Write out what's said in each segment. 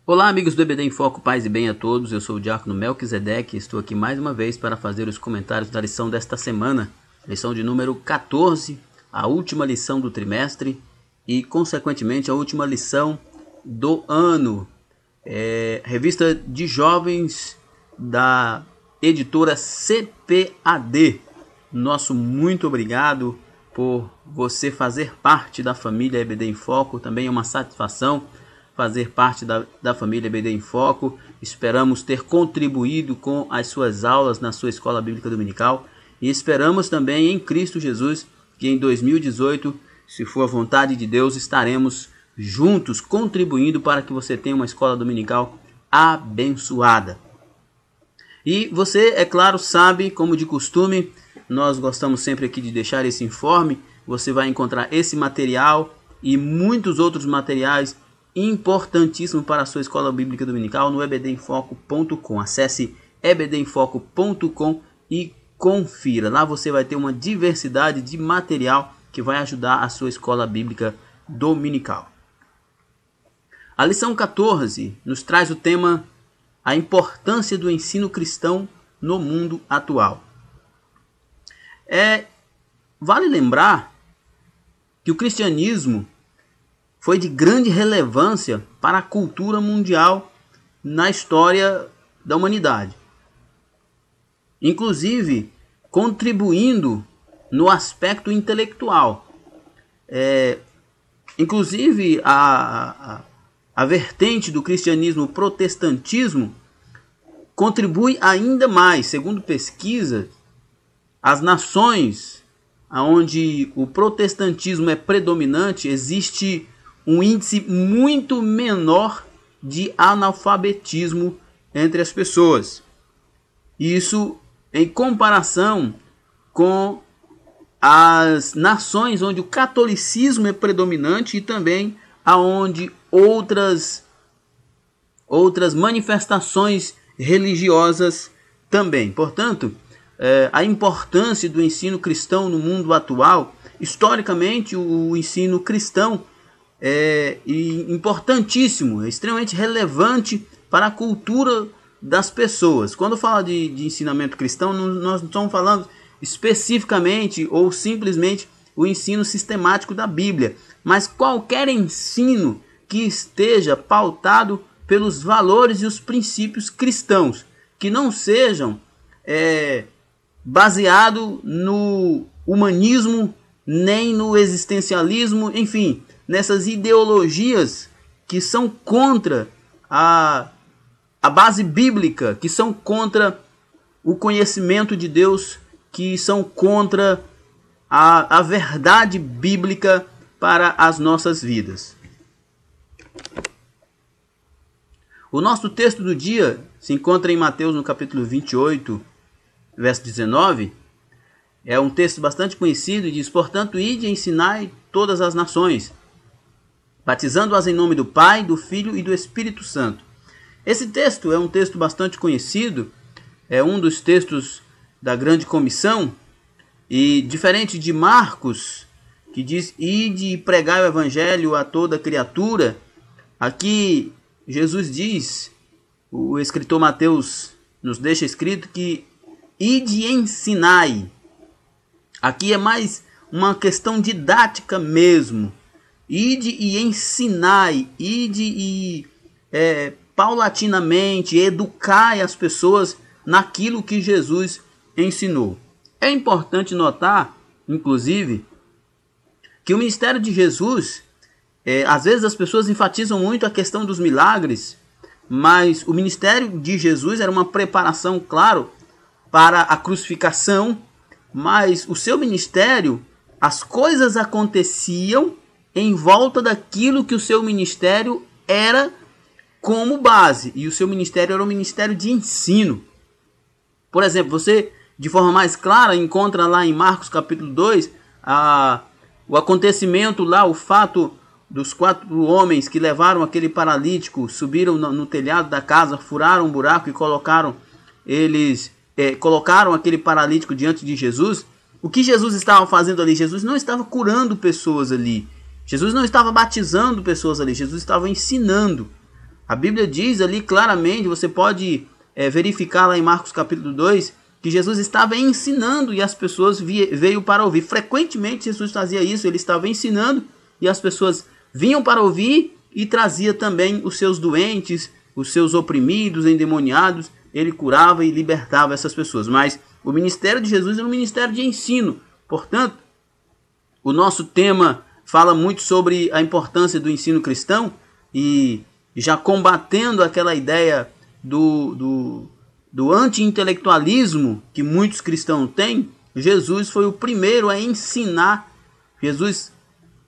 Olá, amigos do EBD em Foco, paz e bem a todos. Eu sou o Diácono Melquisedeque e estou aqui mais uma vez para fazer os comentários da lição desta semana, lição de número 14, a última lição do trimestre e, consequentemente, a última lição do ano. Revista de jovens da editora CPAD. Nosso muito obrigado por você fazer parte da família EBD em Foco. Também é uma satisfação fazer parte da família EBD em Foco. Esperamos ter contribuído com as suas aulas na sua escola bíblica dominical e esperamos também em Cristo Jesus que em 2018, se for a vontade de Deus, estaremos juntos contribuindo para que você tenha uma escola dominical abençoada. E você, é claro, sabe, como de costume, nós gostamos sempre aqui de deixar esse informe. Você vai encontrar esse material e muitos outros materiais importantíssimo para a sua escola bíblica dominical no ebdemfoco.com. Acesse ebdemfoco.com e confira. Lá você vai ter uma diversidade de material que vai ajudar a sua escola bíblica dominical. A lição 14 nos traz o tema a importância do ensino cristão no mundo atual. Vale lembrar que o cristianismo foi de grande relevância para a cultura mundial na história da humanidade. Inclusive, contribuindo no aspecto intelectual. Inclusive, a vertente do cristianismo, o protestantismo, contribui ainda mais. Segundo pesquisas, as nações onde o protestantismo é predominante, existe um índice muito menor de analfabetismo entre as pessoas. Isso em comparação com as nações onde o catolicismo é predominante e também aonde outras manifestações religiosas também. Portanto, a importância do ensino cristão no mundo atual, historicamente o ensino cristão é importantíssimo, é extremamente relevante para a cultura das pessoas. Quando fala de ensinamento cristão, nós não estamos falando especificamente ou simplesmente o ensino sistemático da Bíblia, mas qualquer ensino que esteja pautado pelos valores e os princípios cristãos, que não sejam baseado no humanismo, nem no existencialismo, enfim, nessas ideologias que são contra a base bíblica, que são contra o conhecimento de Deus, que são contra a verdade bíblica para as nossas vidas. O nosso texto do dia se encontra em Mateus no capítulo 28, verso 19. É um texto bastante conhecido e diz: portanto, ide e ensinai todas as nações, batizando-as em nome do Pai, do Filho e do Espírito Santo. Esse texto é um texto bastante conhecido, é um dos textos da Grande Comissão, e diferente de Marcos, que diz: ide e pregai o Evangelho a toda criatura, aqui Jesus diz, o escritor Mateus nos deixa escrito que ide e ensinai. Aqui é mais uma questão didática mesmo. Ide e ensinai, ide e paulatinamente educai as pessoas naquilo que Jesus ensinou. É importante notar, inclusive, que o ministério de Jesus, às vezes as pessoas enfatizam muito a questão dos milagres, mas o ministério de Jesus era uma preparação, claro, para a crucificação, mas o seu ministério, as coisas aconteciam em volta daquilo que o seu ministério era como base. E o seu ministério era um ministério de ensino. Por exemplo, você, de forma mais clara, encontra lá em Marcos capítulo 2, o acontecimento lá, o fato dos 4 homens que levaram aquele paralítico, subiram no telhado da casa, furaram um buraco e colocaram aquele paralítico diante de Jesus. O que Jesus estava fazendo ali? Jesus não estava curando pessoas ali. Jesus não estava batizando pessoas ali. Jesus estava ensinando. A Bíblia diz ali claramente, você pode verificar lá em Marcos capítulo 2, que Jesus estava ensinando e as pessoas veio para ouvir. Frequentemente Jesus fazia isso, ele estava ensinando e as pessoas vinham para ouvir e trazia também os seus doentes, os seus oprimidos, endemoniados, ele curava e libertava essas pessoas. Mas o ministério de Jesus era um ministério de ensino. Portanto, o nosso tema fala muito sobre a importância do ensino cristão e já combatendo aquela ideia do anti-intelectualismo que muitos cristãos têm. Jesus foi o primeiro a ensinar, Jesus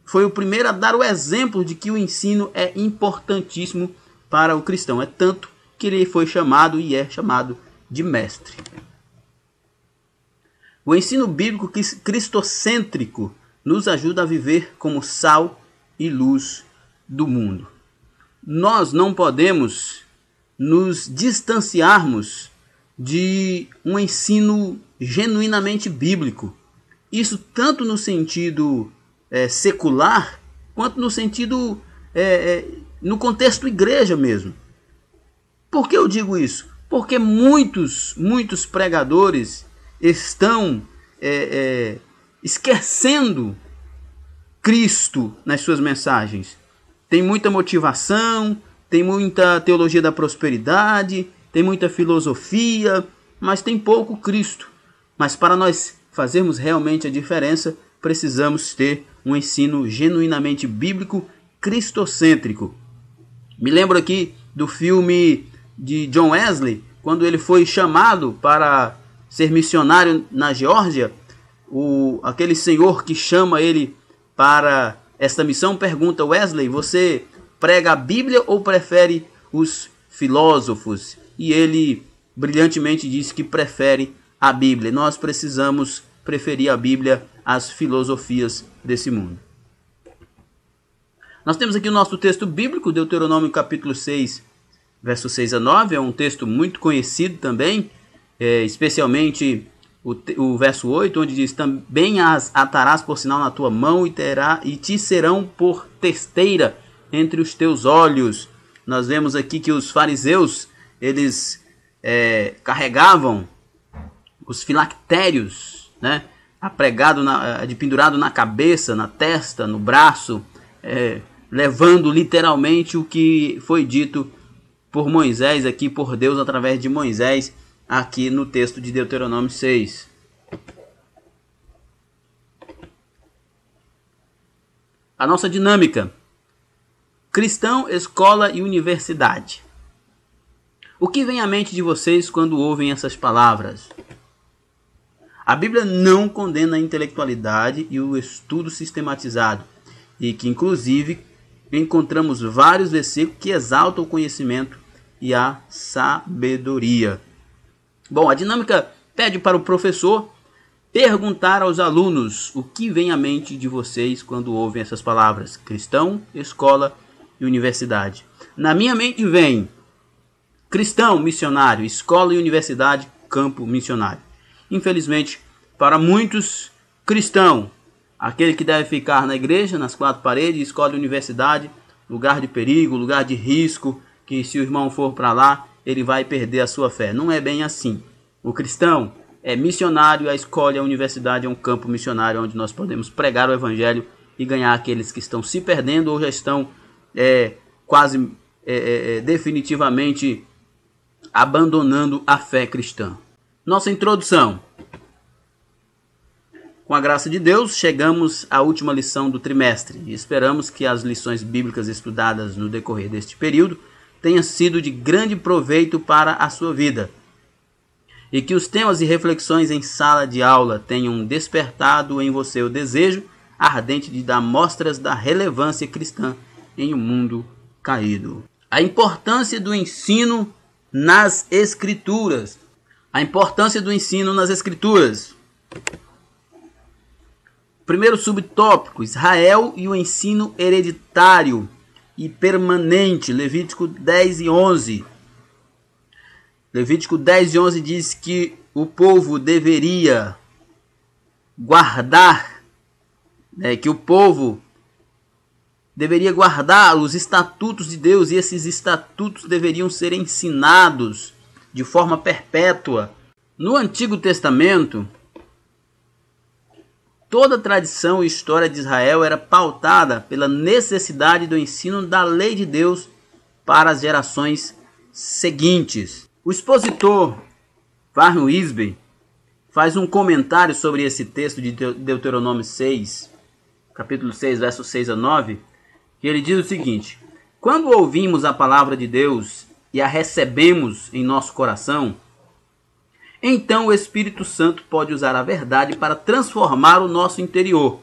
foi o primeiro a dar o exemplo de que o ensino é importantíssimo para o cristão. É tanto que ele foi chamado e é chamado de mestre. O ensino bíblico cristocêntrico nos ajuda a viver como sal e luz do mundo. Nós não podemos nos distanciarmos de um ensino genuinamente bíblico. Isso tanto no sentido secular, quanto no sentido, no contexto igreja mesmo. Por que eu digo isso? Porque muitos pregadores estão esquecendo Cristo nas suas mensagens. Tem muita motivação, tem muita teologia da prosperidade, tem muita filosofia, mas tem pouco Cristo. Mas para nós fazermos realmente a diferença, precisamos ter um ensino genuinamente bíblico, cristocêntrico. Me lembro aqui do filme de John Wesley, quando ele foi chamado para ser missionário na Geórgia. Aquele senhor que chama ele para esta missão pergunta: Wesley, você prega a Bíblia ou prefere os filósofos? E ele brilhantemente disse que prefere a Bíblia. Nós precisamos preferir a Bíblia às filosofias desse mundo. Nós temos aqui o nosso texto bíblico, Deuteronômio capítulo 6, versos 6 a 9. É um texto muito conhecido também, especialmente o verso 8, onde diz: também as atarás por sinal na tua mão e te serão por testeira entre os teus olhos. Nós vemos aqui que os fariseus, eles carregavam os filactérios, né, pendurado na cabeça, na testa, no braço, levando literalmente o que foi dito por Moisés aqui, por Deus através de Moisés, aqui no texto de Deuteronômio 6. A nossa dinâmica: cristão, escola e universidade. O que vem à mente de vocês quando ouvem essas palavras? A Bíblia não condena a intelectualidade e o estudo sistematizado, e que inclusive encontramos vários versículos que exaltam o conhecimento e a sabedoria. Bom, a dinâmica pede para o professor perguntar aos alunos o que vem à mente de vocês quando ouvem essas palavras: cristão, escola e universidade. Na minha mente vem cristão, missionário, escola e universidade, campo missionário. Infelizmente, para muitos, cristão, aquele que deve ficar na igreja, nas quatro paredes, escola e universidade, lugar de perigo, lugar de risco, que se o irmão for para lá, ele vai perder a sua fé. Não é bem assim. O cristão é missionário, a escola e a universidade é um campo missionário onde nós podemos pregar o evangelho e ganhar aqueles que estão se perdendo ou já estão quase definitivamente abandonando a fé cristã. Nossa introdução. Com a graça de Deus, chegamos à última lição do trimestre e esperamos que as lições bíblicas estudadas no decorrer deste período tenham sido de grande proveito para a sua vida e que os temas e reflexões em sala de aula tenham despertado em você o desejo ardente de dar mostras da relevância cristã em um mundo caído. A importância do ensino nas Escrituras. A importância do ensino nas Escrituras. Primeiro subtópico: Israel e o ensino hereditário e permanente. Levítico 10 e 11. Levítico 10 e 11 diz que o povo deveria guardar, que o povo deveria guardar os estatutos de Deus, e esses estatutos deveriam ser ensinados de forma perpétua. No Antigo Testamento, toda a tradição e história de Israel era pautada pela necessidade do ensino da lei de Deus para as gerações seguintes. O expositor Warren Wiersbe faz um comentário sobre esse texto de Deuteronômio 6, capítulo 6, versos 6 a 9, que ele diz o seguinte: quando ouvimos a palavra de Deus e a recebemos em nosso coração, então o Espírito Santo pode usar a verdade para transformar o nosso interior.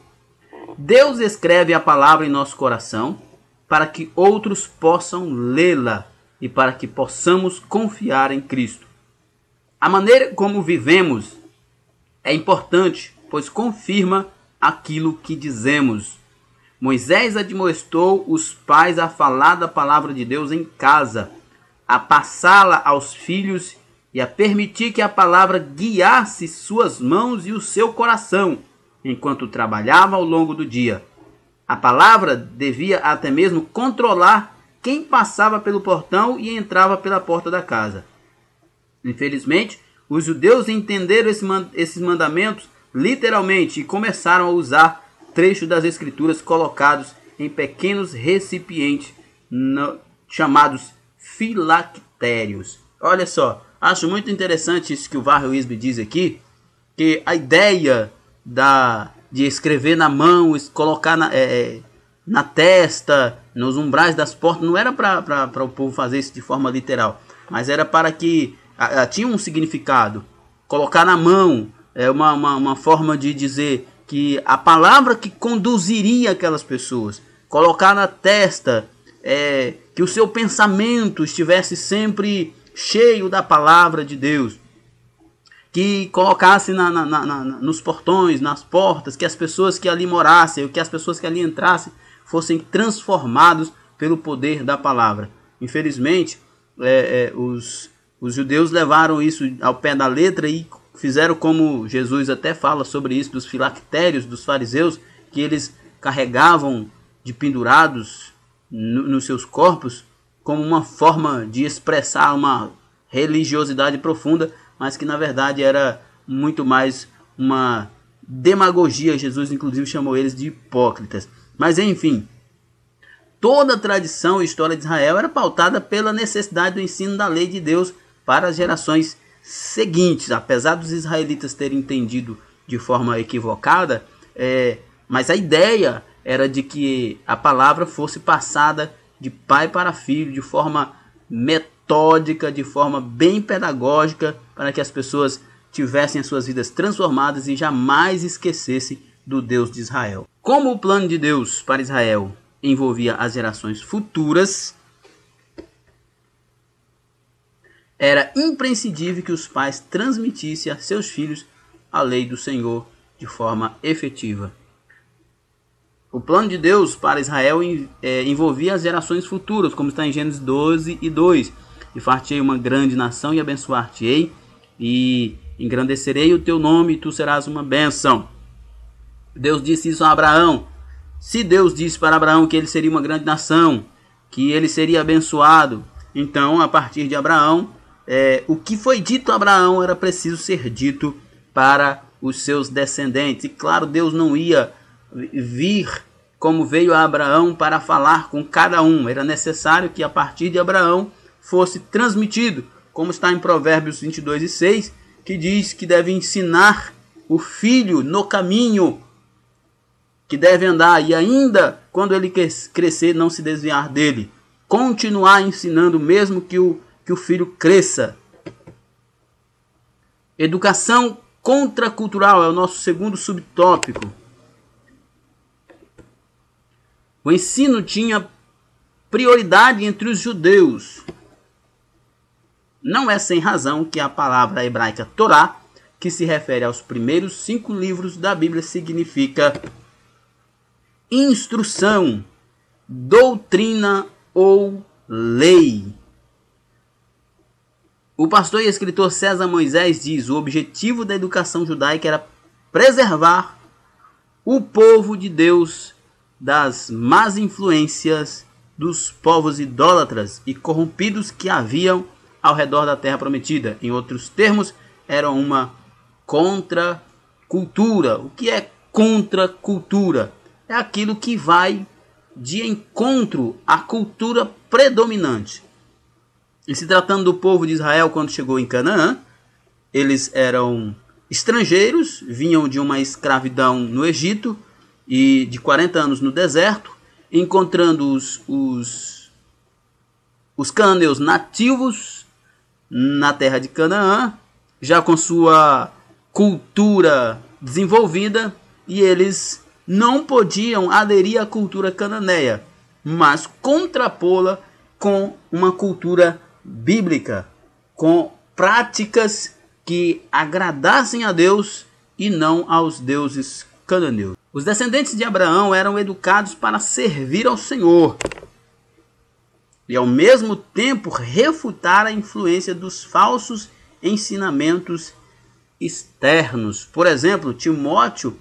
Deus escreve a palavra em nosso coração para que outros possam lê-la e para que possamos confiar em Cristo. A maneira como vivemos é importante, pois confirma aquilo que dizemos. Moisés admoestou os pais a falar da palavra de Deus em casa, a passá-la aos filhos e a permitir que a palavra guiasse suas mãos e o seu coração, enquanto trabalhava ao longo do dia. A palavra devia até mesmo controlar quem passava pelo portão e entrava pela porta da casa. Infelizmente, os judeus entenderam esses mandamentos literalmente e começaram a usar trechos das Escrituras colocados em pequenos recipientes chamados filactérios. Olha só, acho muito interessante isso que o Warren Wiersbe diz aqui, que a ideia de escrever na mão, colocar na testa, nos umbrais das portas, não era para o povo fazer isso de forma literal, mas era para que tinha um significado. Colocar na mão é uma forma de dizer que a palavra que conduziria aquelas pessoas. Colocar na testa que o seu pensamento estivesse sempre cheio da palavra de Deus. Que colocasse nos portões, nas portas, que as pessoas que ali morassem, que as pessoas que ali entrassem, fossem transformados pelo poder da palavra. Infelizmente, os judeus levaram isso ao pé da letra e fizeram como Jesus até fala sobre isso, dos filactérios, dos fariseus, que eles carregavam de pendurados nos seus corpos como uma forma de expressar uma religiosidade profunda, mas que na verdade era muito mais uma demagogia. Jesus inclusive chamou eles de hipócritas. Mas enfim, toda a tradição e história de Israel era pautada pela necessidade do ensino da lei de Deus para as gerações seguintes. Apesar dos israelitas terem entendido de forma equivocada, mas a ideia era de que a palavra fosse passada de pai para filho, de forma metódica, de forma bem pedagógica, para que as pessoas tivessem as suas vidas transformadas e jamais esquecessem do Deus de Israel. Como o plano de Deus para Israel envolvia as gerações futuras, era imprescindível que os pais transmitissem a seus filhos a lei do Senhor de forma efetiva. O plano de Deus para Israel envolvia as gerações futuras, como está em Gênesis 12 e 2. E fartei uma grande nação e abençoar-te-ei, e engrandecerei o teu nome, e tu serás uma bênção. Deus disse isso a Abraão. Se Deus disse para Abraão que ele seria uma grande nação, que ele seria abençoado, então a partir de Abraão, o que foi dito a Abraão era preciso ser dito para os seus descendentes. E claro, Deus não ia vir como veio a Abraão para falar com cada um. Era necessário que a partir de Abraão fosse transmitido, como está em Provérbios 22 e 6, que diz que deve ensinar o filho no caminho que deve andar, e ainda quando ele crescer não se desviar dele. Continuar ensinando mesmo que o filho cresça. Educação contracultural é o nosso segundo subtópico. O ensino tinha prioridade entre os judeus. Não é sem razão que a palavra hebraica Torá, que se refere aos primeiros 5 livros da Bíblia, significa instrução, doutrina ou lei. O pastor e escritor César Moisés diz: o objetivo da educação judaica era preservar o povo de Deus das más influências dos povos idólatras e corrompidos que haviam ao redor da terra prometida. Em outros termos, era uma contracultura. O que é contracultura? É aquilo que vai de encontro à cultura predominante. E se tratando do povo de Israel quando chegou em Canaã, eles eram estrangeiros, vinham de uma escravidão no Egito e de 40 anos no deserto, encontrando os cananeus nativos na terra de Canaã, já com sua cultura desenvolvida, e eles não podiam aderir à cultura cananeia, mas contrapô-la com uma cultura bíblica, com práticas que agradassem a Deus e não aos deuses cananeus. Os descendentes de Abraão eram educados para servir ao Senhor e ao mesmo tempo refutar a influência dos falsos ensinamentos externos. Por exemplo, Timóteo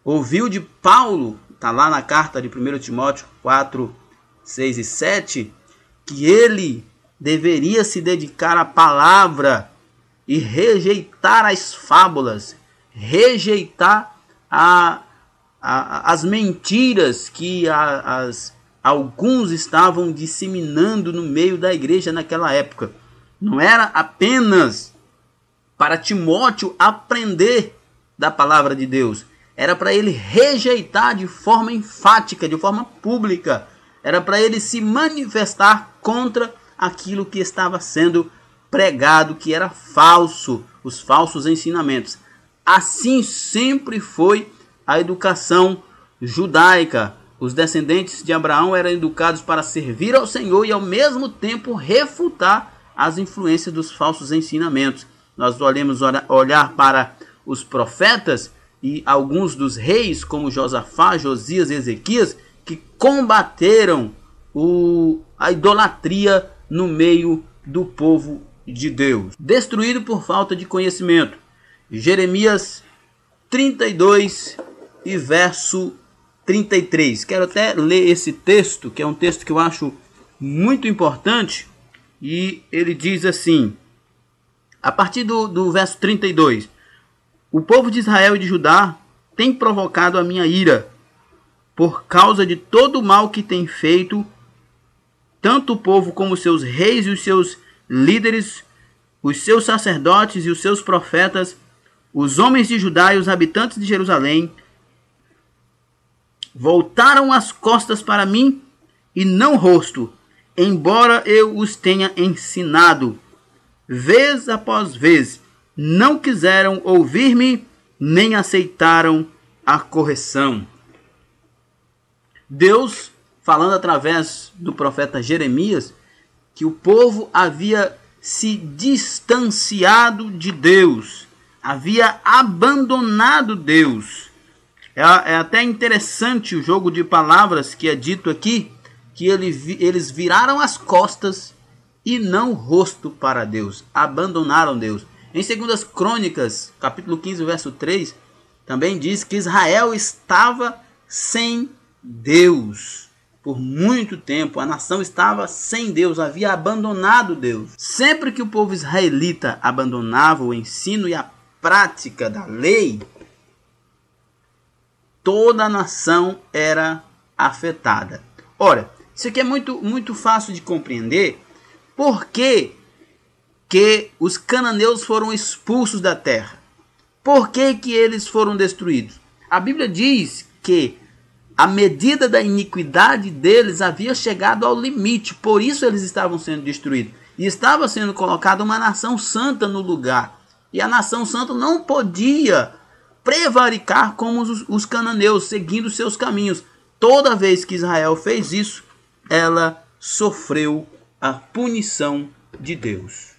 ouviu de Paulo, está lá na carta de 1 Timóteo 4, 6 e 7, que ele deveria se dedicar à palavra e rejeitar as fábulas, rejeitar as mentiras que alguns estavam disseminando no meio da igreja naquela época. Não era apenas para Timóteo aprender da palavra de Deus, era para ele rejeitar de forma enfática, de forma pública, era para ele se manifestar contra aquilo que estava sendo pregado, que era falso, os falsos ensinamentos. Assim sempre foi a educação judaica. Os descendentes de Abraão eram educados para servir ao Senhor e ao mesmo tempo refutar as influências dos falsos ensinamentos. Nós podemos olhar para os profetas e alguns dos reis, como Josafá, Josias e Ezequias, que combateram a idolatria no meio do povo de Deus. Destruído por falta de conhecimento. Jeremias 32 e verso 33. Quero até ler esse texto, que é um texto que eu acho muito importante. E ele diz assim, a partir do verso 32. O povo de Israel e de Judá tem provocado a minha ira, por causa de todo o mal que tem feito, tanto o povo como os seus reis e os seus líderes, os seus sacerdotes e os seus profetas, os homens de Judá e os habitantes de Jerusalém, voltaram as costas para mim e não o rosto, embora eu os tenha ensinado. Vez após vez, não quiseram ouvir-me, nem aceitaram a correção. Deus, falando através do profeta Jeremias, que o povo havia se distanciado de Deus, havia abandonado Deus. É até interessante o jogo de palavras que é dito aqui, que eles viraram as costas e não o rosto para Deus, abandonaram Deus. Em 2 Crônicas, capítulo 15, verso 3, também diz que Israel estava sem Deus. Por muito tempo, a nação estava sem Deus, havia abandonado Deus. Sempre que o povo israelita abandonava o ensino e a prática da lei, toda a nação era afetada. Ora, isso aqui é muito fácil de compreender. Por que os cananeus foram expulsos da terra? Por que eles foram destruídos? A Bíblia diz que a medida da iniquidade deles havia chegado ao limite, por isso eles estavam sendo destruídos. E estava sendo colocada uma nação santa no lugar. E a nação santa não podia prevaricar como os cananeus, seguindo seus caminhos. Toda vez que Israel fez isso, ela sofreu a punição de Deus.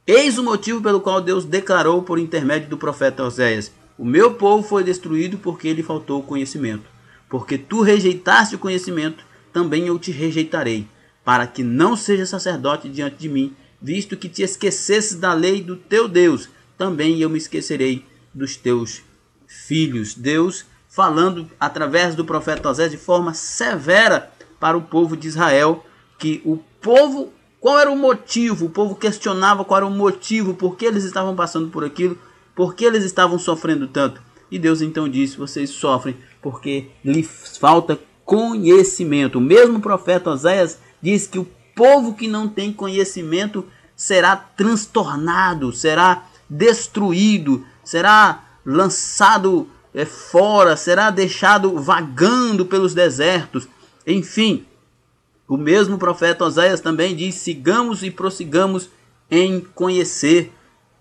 Eis o motivo pelo qual Deus declarou por intermédio do profeta Oséias: o meu povo foi destruído porque lhe faltou conhecimento. Porque tu rejeitaste o conhecimento, também eu te rejeitarei, para que não sejas sacerdote diante de mim, visto que te esquecesses da lei do teu Deus, também eu me esquecerei dos teus filhos. Deus falando através do profeta Osés de forma severa para o povo de Israel, que o povo, qual era o motivo? O povo questionava qual era o motivo, por que eles estavam passando por aquilo, por que eles estavam sofrendo tanto. E Deus então disse: vocês sofrem porque lhes falta conhecimento. O mesmo profeta Oséias diz que o povo que não tem conhecimento será transtornado, será destruído, será lançado fora, será deixado vagando pelos desertos. Enfim, o mesmo profeta Oséias também diz: sigamos e prossigamos em conhecer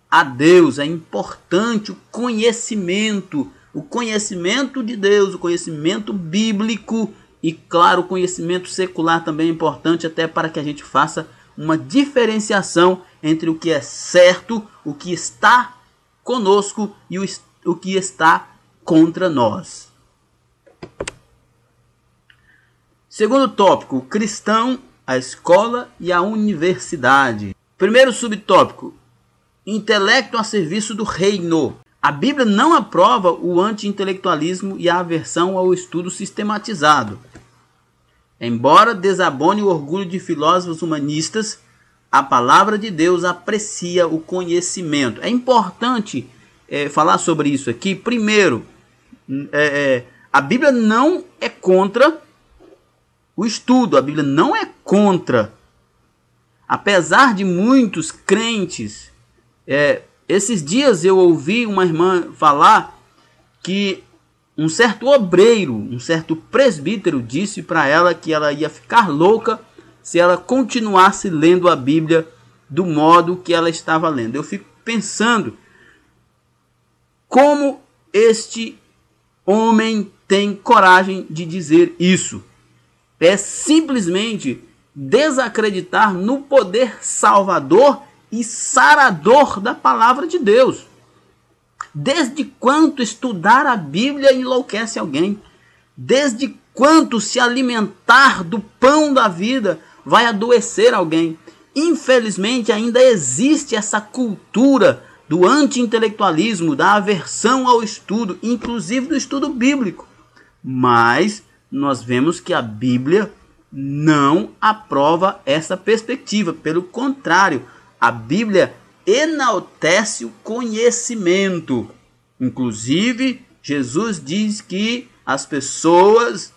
a Deus. É importante o conhecimento de Deus, o conhecimento bíblico e, claro, o conhecimento secular também é importante, até para que a gente faça uma diferenciação entre o que é certo, o que está conosco e o que está contra nós. Segundo tópico, o cristão, a escola e a universidade. Primeiro subtópico, intelecto a serviço do reino. A Bíblia não aprova o anti-intelectualismo e a aversão ao estudo sistematizado. Embora desabone o orgulho de filósofos humanistas, a palavra de Deus aprecia o conhecimento. É importante falar sobre isso aqui. Primeiro, a Bíblia não é contra o estudo, a Bíblia não é contra. Apesar de muitos crentes, esses dias eu ouvi uma irmã falar que um certo obreiro, um certo presbítero disse para ela que ela ia ficar louca se ela continuasse lendo a Bíblia do modo que ela estava lendo. Eu fico pensando como este homem tem coragem de dizer isso. É simplesmente desacreditar no poder salvador e sarador da palavra de Deus. Desde quanto estudar a Bíblia enlouquece alguém? Desde quanto se alimentar do pão da vida vai adoecer alguém? Infelizmente ainda existe essa cultura do anti-intelectualismo, da aversão ao estudo, inclusive do estudo bíblico. Mas nós vemos que a Bíblia não aprova essa perspectiva. Pelo contrário, a Bíblia enaltece o conhecimento. Inclusive, Jesus diz que as pessoas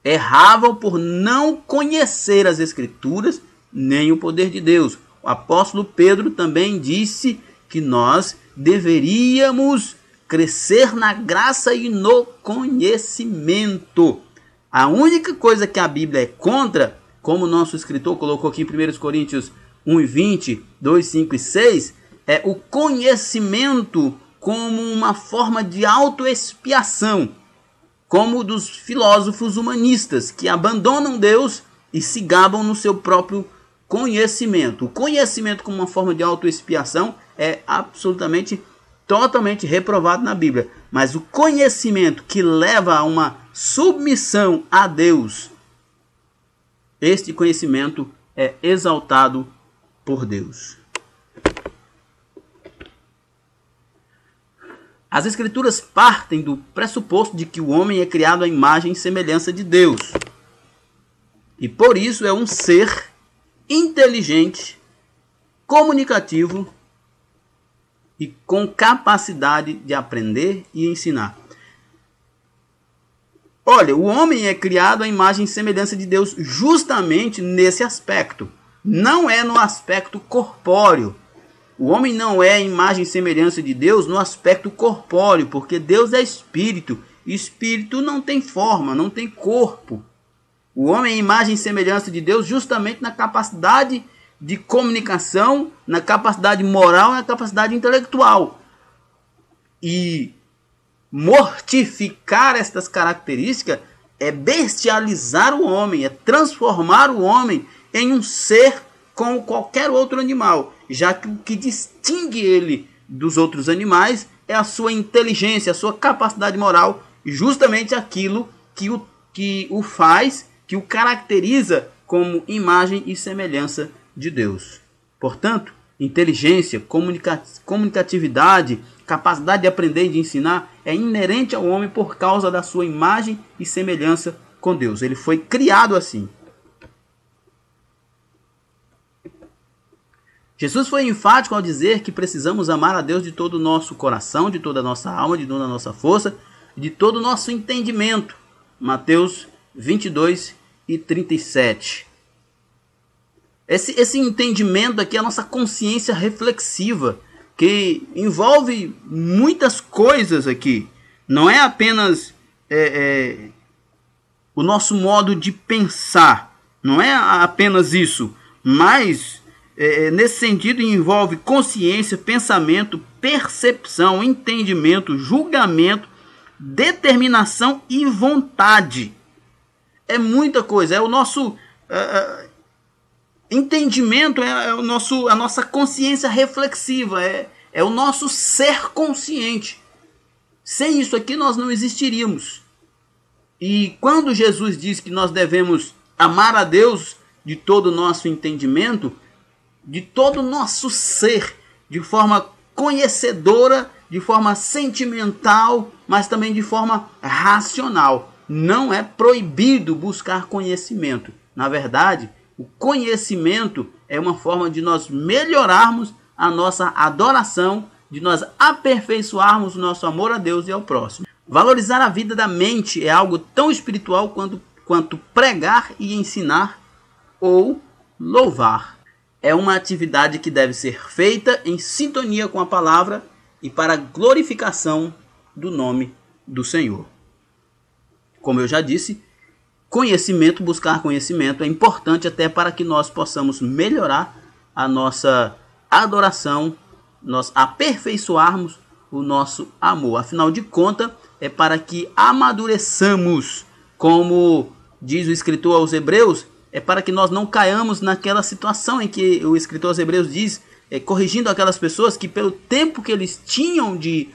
erravam por não conhecer as Escrituras nem o poder de Deus. O apóstolo Pedro também disse que nós deveríamos crescer na graça e no conhecimento. A única coisa que a Bíblia é contra, como o nosso escritor colocou aqui em 1 Coríntios 1:20, 2, 5 e 6, é o conhecimento como uma forma de autoexpiação, como dos filósofos humanistas que abandonam Deus e se gabam no seu próprio conhecimento. O conhecimento como uma forma de autoexpiação é absolutamente, totalmente reprovado na Bíblia. Mas o conhecimento que leva a uma submissão a Deus, este conhecimento é exaltado por Deus. As Escrituras partem do pressuposto de que o homem é criado à imagem e semelhança de Deus. E por isso é um ser inteligente, comunicativo e com capacidade de aprender e ensinar. Olha, o homem é criado à imagem e semelhança de Deus justamente nesse aspecto. Não é no aspecto corpóreo. O homem não é a imagem e semelhança de Deus no aspecto corpóreo, porque Deus é espírito. E espírito não tem forma, não tem corpo. O homem é a imagem e semelhança de Deus justamente na capacidade de comunicação, na capacidade moral e na capacidade intelectual. E mortificar estas características é bestializar o homem, é transformar o homem em um ser como qualquer outro animal, já que o que distingue ele dos outros animais é a sua inteligência, a sua capacidade moral, justamente aquilo que o faz, que o caracteriza como imagem e semelhança de Deus. Portanto, inteligência, comunicatividade, capacidade de aprender e de ensinar é inerente ao homem por causa da sua imagem e semelhança com Deus. Ele foi criado assim. Jesus foi enfático ao dizer que precisamos amar a Deus de todo o nosso coração, de toda a nossa alma, de toda a nossa força, de todo o nosso entendimento. Mateus 22 e 37. Esse entendimento aqui é a nossa consciência reflexiva, que envolve muitas coisas aqui. Não é apenas o nosso modo de pensar, não é apenas isso, mas nesse sentido envolve consciência, pensamento, percepção, entendimento, julgamento, determinação e vontade. É muita coisa, é o nosso entendimento, é a nossa consciência reflexiva, é o nosso ser consciente. Sem isso aqui nós não existiríamos. E quando Jesus diz que nós devemos amar a Deus de todo o nosso entendimento, de todo o nosso ser, de forma conhecedora, de forma sentimental, mas também de forma racional. Não é proibido buscar conhecimento. Na verdade, o conhecimento é uma forma de nós melhorarmos a nossa adoração, de nós aperfeiçoarmos o nosso amor a Deus e ao próximo. Valorizar a vida da mente é algo tão espiritual quanto pregar e ensinar ou louvar. É uma atividade que deve ser feita em sintonia com a palavra e para a glorificação do nome do Senhor. Como eu já disse, conhecimento, buscar conhecimento é importante até para que nós possamos melhorar a nossa adoração, nós aperfeiçoarmos o nosso amor. Afinal de contas, é para que amadureçamos, como diz o escritor aos Hebreus, é para que nós não caiamos naquela situação em que o escritor aos Hebreus diz, corrigindo aquelas pessoas que pelo tempo que eles tinham de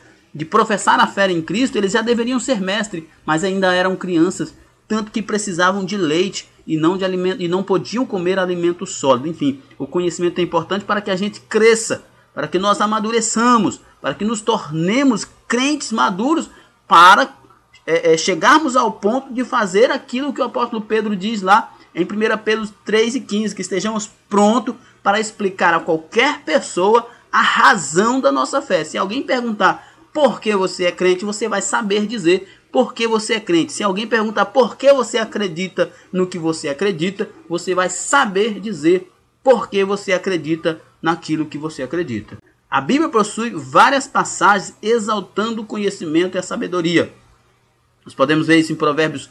professar a fé em Cristo, eles já deveriam ser mestres, mas ainda eram crianças, tanto que precisavam de leite e não de alimento, e não podiam comer alimento sólido. Enfim, o conhecimento é importante para que a gente cresça, para que nós amadureçamos, para que nos tornemos crentes maduros, para chegarmos ao ponto de fazer aquilo que o apóstolo Pedro diz lá em 1 Pedro 3,15, que estejamos prontos para explicar a qualquer pessoa a razão da nossa fé. Se alguém perguntar por que você é crente, você vai saber dizer por que você é crente. Se alguém perguntar por que você acredita no que você acredita, você vai saber dizer por que você acredita naquilo que você acredita. A Bíblia possui várias passagens exaltando o conhecimento e a sabedoria. Nós podemos ver isso em Provérbios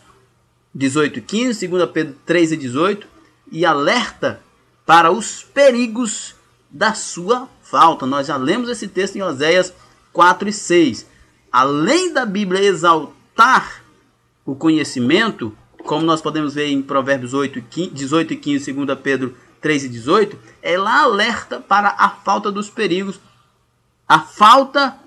18:15, 2 Pedro 3:18, e alerta para os perigos da sua falta. Nós já lemos esse texto em Oséias 4:6. Além da Bíblia exaltar o conhecimento, como nós podemos ver em Provérbios 18:15, 2 Pedro 3:18, ela alerta para a falta dos perigos, a falta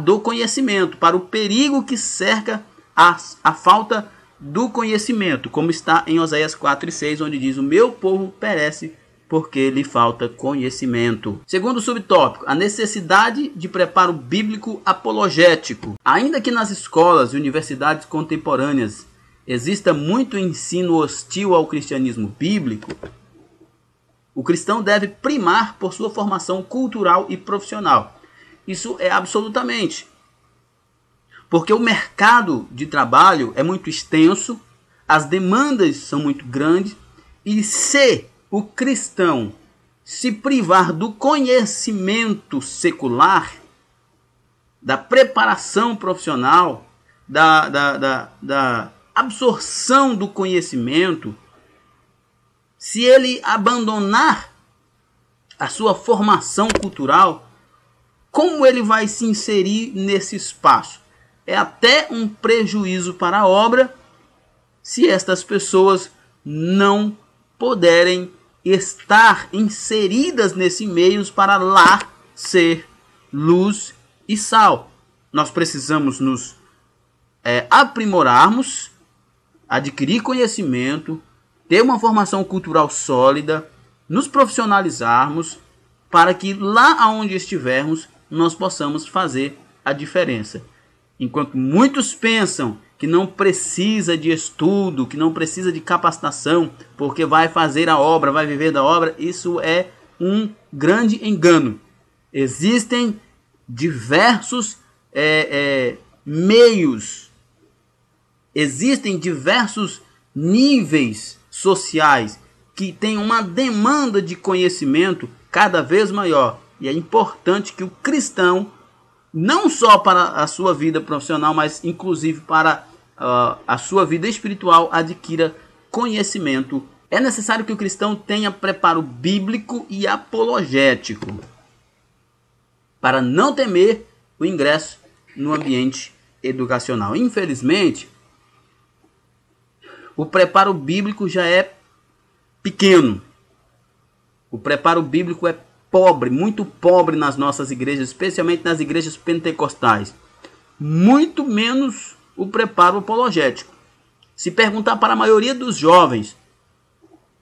do conhecimento, para o perigo que cerca a falta do conhecimento, como está em Oséias 4:6, onde diz: o meu povo perece porque lhe falta conhecimento. Segundo subtópico, a necessidade de preparo bíblico apologético. Ainda que nas escolas e universidades contemporâneas exista muito ensino hostil ao cristianismo bíblico, o cristão deve primar por sua formação cultural e profissional. Isso é absolutamente. Porque o mercado de trabalho é muito extenso, as demandas são muito grandes, e se o cristão se privar do conhecimento secular, da preparação profissional, da absorção do conhecimento, se ele abandonar a sua formação cultural, como ele vai se inserir nesse espaço? É até um prejuízo para a obra se estas pessoas não puderem estar inseridas nesse meio para lá ser luz e sal. Nós precisamos nos aprimorarmos, adquirir conhecimento, ter uma formação cultural sólida, nos profissionalizarmos para que lá aonde estivermos nós possamos fazer a diferença. Enquanto muitos pensam que não precisa de estudo, que não precisa de capacitação, porque vai fazer a obra, vai viver da obra, isso é um grande engano. Existem diversos meios, existem diversos níveis sociais que têm uma demanda de conhecimento cada vez maior. E é importante que o cristão, não só para a sua vida profissional, mas inclusive para a sua vida espiritual, adquira conhecimento. É necessário que o cristão tenha preparo bíblico e apologético para não temer o ingresso no ambiente educacional. Infelizmente, o preparo bíblico já é pequeno. O preparo bíblico é pobre, muito pobre nas nossas igrejas, especialmente nas igrejas pentecostais. Muito menos o preparo apologético. Se perguntar para a maioria dos jovens,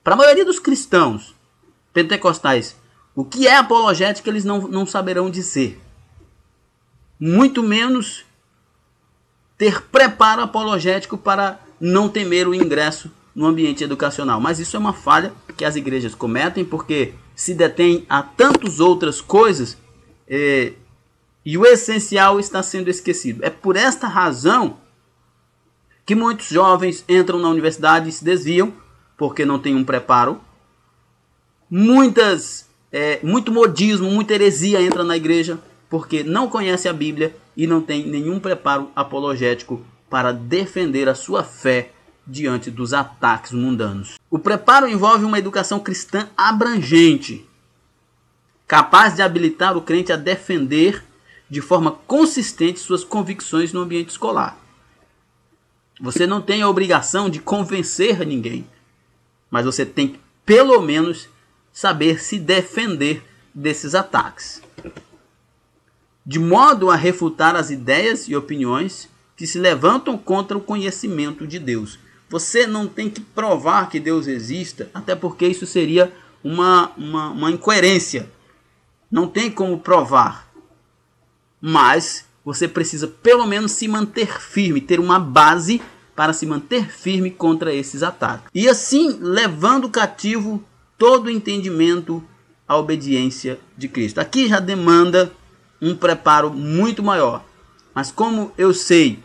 para a maioria dos cristãos pentecostais, o que é apologética, eles não saberão dizer. Muito menos ter preparo apologético para não temer o ingresso no ambiente educacional. Mas isso é uma falha que as igrejas cometem, porque se detém a tantas outras coisas e o essencial está sendo esquecido. É por esta razão que muitos jovens entram na universidade e se desviam, porque não tem um preparo. Muito modismo, muita heresia entra na igreja, porque não conhece a Bíblia e não tem nenhum preparo apologético para defender a sua fé diante dos ataques mundanos. O preparo envolve uma educação cristã abrangente, capaz de habilitar o crente a defender de forma consistente suas convicções no ambiente escolar. Você não tem a obrigação de convencer ninguém, mas você tem que, pelo menos, saber se defender desses ataques, de modo a refutar as ideias e opiniões que se levantam contra o conhecimento de Deus. Você não tem que provar que Deus exista, até porque isso seria uma incoerência. Não tem como provar. Mas você precisa pelo menos se manter firme, ter uma base para se manter firme contra esses ataques. E assim, levando cativo todo o entendimento à obediência de Cristo. Aqui já demanda um preparo muito maior. Mas como eu sei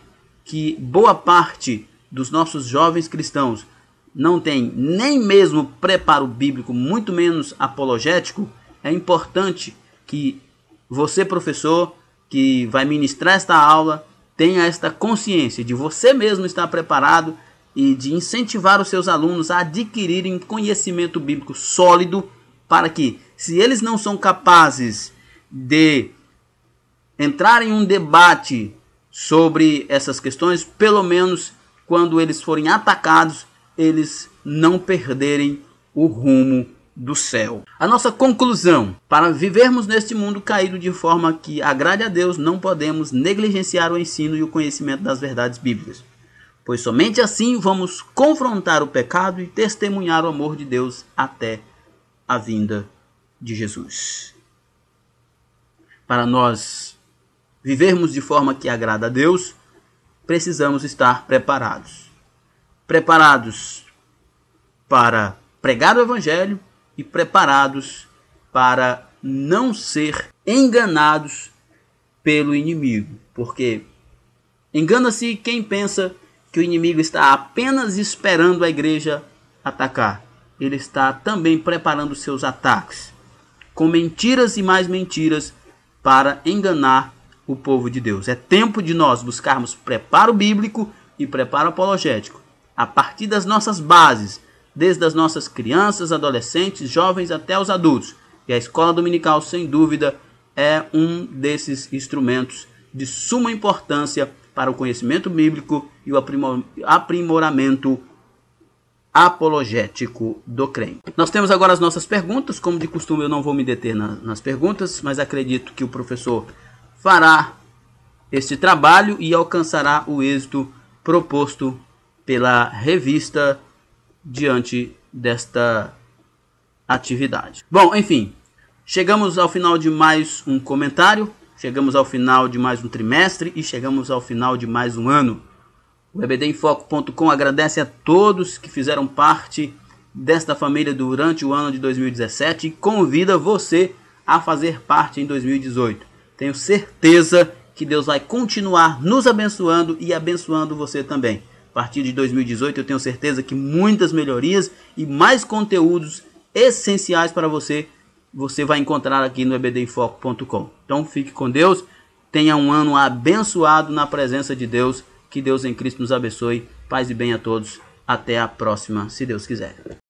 que boa parte dos nossos jovens cristãos não tem nem mesmo preparo bíblico, muito menos apologético, é importante que você, professor, que vai ministrar esta aula, tenha esta consciência de você mesmo estar preparado e de incentivar os seus alunos a adquirirem conhecimento bíblico sólido, para que, se eles não são capazes de entrar em um debate sobre essas questões, pelo menos quando eles forem atacados, eles não perderem o rumo do céu. A nossa conclusão: para vivermos neste mundo caído de forma que agrade a Deus, não podemos negligenciar o ensino e o conhecimento das verdades bíblicas, pois somente assim vamos confrontar o pecado e testemunhar o amor de Deus até a vinda de Jesus. Para nós vivermos de forma que agrada a Deus, precisamos estar preparados. Preparados para pregar o Evangelho e preparados para não ser enganados pelo inimigo. Porque engana-se quem pensa que o inimigo está apenas esperando a igreja atacar. Ele está também preparando seus ataques, com mentiras e mais mentiras, para enganar o povo de Deus. É tempo de nós buscarmos preparo bíblico e preparo apologético, a partir das nossas bases, desde as nossas crianças, adolescentes, jovens até os adultos. E a escola dominical, sem dúvida, é um desses instrumentos de suma importância para o conhecimento bíblico e o aprimoramento apologético do crente. Nós temos agora as nossas perguntas. Como de costume, eu não vou me deter nas perguntas, mas acredito que o professor fará este trabalho e alcançará o êxito proposto pela revista diante desta atividade. Bom, enfim, Chegamos ao final de mais um comentário, chegamos ao final de mais um trimestre e chegamos ao final de mais um ano. O ebdemfoco.com agradece a todos que fizeram parte desta família durante o ano de 2017 e convida você a fazer parte em 2018. Tenho certeza que Deus vai continuar nos abençoando e abençoando você também. A partir de 2018 eu tenho certeza que muitas melhorias e mais conteúdos essenciais para você vai encontrar aqui no ebdemfoco.com. Então fique com Deus, tenha um ano abençoado na presença de Deus, que Deus em Cristo nos abençoe, paz e bem a todos, até a próxima, se Deus quiser.